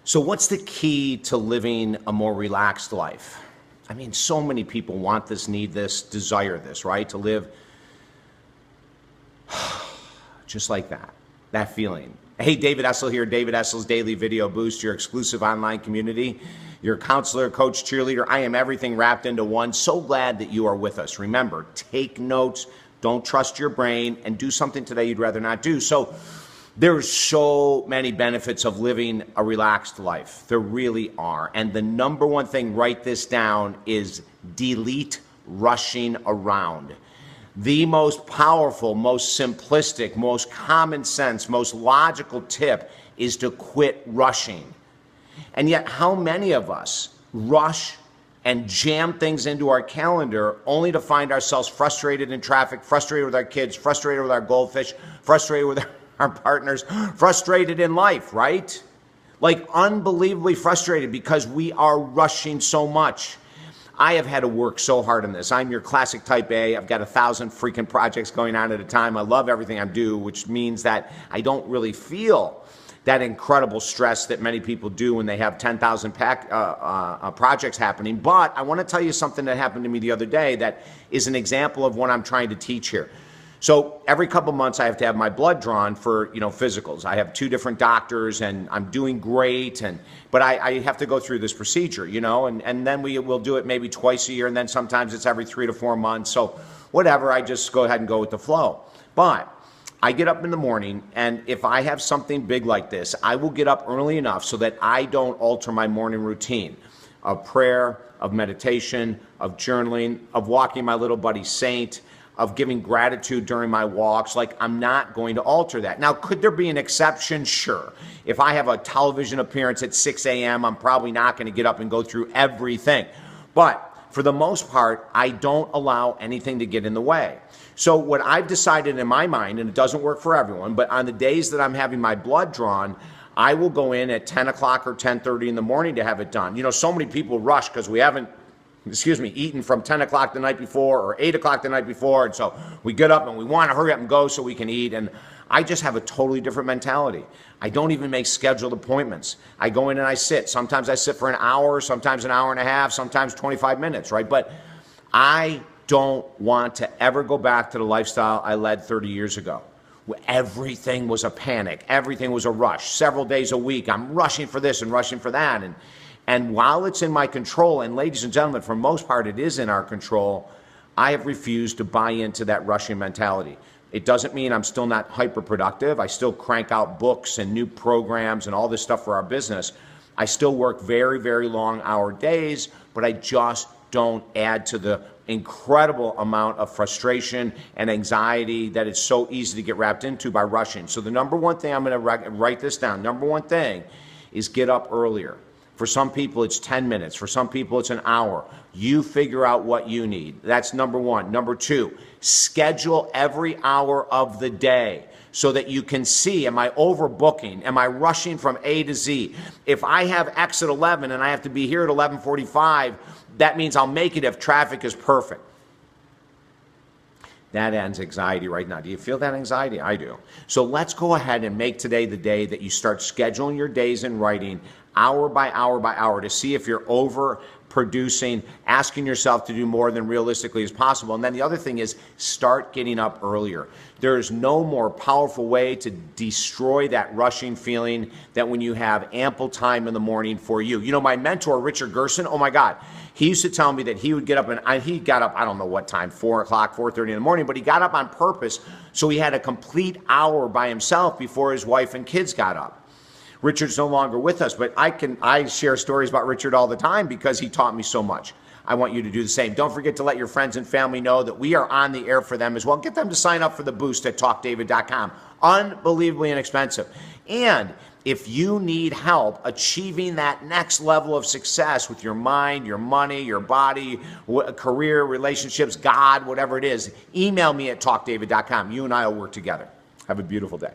So what's the key to living a more relaxed life? I mean, so many people want this, need this, desire this, right? To live just like that, that feeling. Hey, David Essel here, David Essel's Daily Video Boost, your exclusive online community, your counselor, coach, cheerleader. I am everything wrapped into one. So glad that you are with us. Remember, take notes, don't trust your brain, and do something today you'd rather not do. So there's so many benefits of living a relaxed life. There really are. And the number one thing, write this down, is delete rushing around. The most powerful, most simplistic, most common sense, most logical tip is to quit rushing. And yet, how many of us rush and jam things into our calendar only to find ourselves frustrated in traffic, frustrated with our kids, frustrated with our goldfish, frustrated with our partners, frustrated in life, right? Like unbelievably frustrated because we are rushing so much. I have had to work so hard on this. I'm your classic type A. I've got 1,000 freaking projects going on at a time. I love everything I do, which means that I don't really feel that incredible stress that many people do when they have 10,000 projects happening. But I want to tell you something that happened to me the other day that is an example of what I'm trying to teach here. So every couple months I have to have my blood drawn for, physicals. I have 2 different doctors and I'm doing great, but I have to go through this procedure, and then we'll do it maybe twice a year, and then sometimes it's every 3 to 4 months. So whatever, I just go ahead and go with the flow. But I get up in the morning, and if I have something big like this, I will get up early enough so that I don't alter my morning routine of prayer, of meditation, of journaling, of walking my little buddy Saint, of giving gratitude during my walks. Like, I'm not going to alter that. Now, could there be an exception? Sure. If I have a television appearance at 6 a.m., I'm probably not going to get up and go through everything. But for the most part, I don't allow anything to get in the way. So what I've decided in my mind, and it doesn't work for everyone, but on the days that I'm having my blood drawn, I will go in at 10 o'clock or 10:30 in the morning to have it done. So many people rush because we haven't eaten from 10 o'clock the night before or 8 o'clock the night before. And so we get up and we want to hurry up and go so we can eat. And I just have a totally different mentality. I don't even make scheduled appointments. I go in and I sit. Sometimes I sit for an hour, sometimes an hour and a half, sometimes 25 minutes, right? But I don't want to ever go back to the lifestyle I led 30 years ago. Everything was a panic. Everything was a rush. Several days a week, I'm rushing for this and rushing for that. And while it's in my control, and ladies and gentlemen, for most part it is in our control, I have refused to buy into that rushing mentality. It doesn't mean I'm still not hyper-productive. I still crank out books and new programs and all this stuff for our business. I still work very, very long hour days, but I just don't add to the incredible amount of frustration and anxiety that it's so easy to get wrapped into by rushing. So the number one thing, I'm going to write this down, number one thing is get up earlier. For some people, it's 10 minutes. For some people, it's an hour. You figure out what you need. That's number one. Number two, schedule every hour of the day so that you can see, am I overbooking? Am I rushing from A to Z? If I have X at 11 and I have to be here at 11:45, that means I'll make it if traffic is perfect. That ends anxiety right now. Do you feel that anxiety? I do. So let's go ahead and make today the day that you start scheduling your days in writing hour by hour by hour to see if you're overproducing, asking yourself to do more than realistically is possible. And then the other thing is start getting up earlier. There is no more powerful way to destroy that rushing feeling than when you have ample time in the morning for you. My mentor, Richard Gerson, oh my God, he used to tell me that he would get up, and he got up, I don't know what time, 4 o'clock, 4:30 in the morning, but he got up on purpose so he had a complete hour by himself before his wife and kids got up. Richard's no longer with us, but I share stories about Richard all the time because he taught me so much. I want you to do the same. Don't forget to let your friends and family know that we are on the air for them as well. Get them to sign up for the boost at talkdavid.com. Unbelievably inexpensive. And if you need help achieving that next level of success with your mind, your money, your body, career, relationships, God, whatever it is, email me at talkdavid.com. You and I will work together. Have a beautiful day.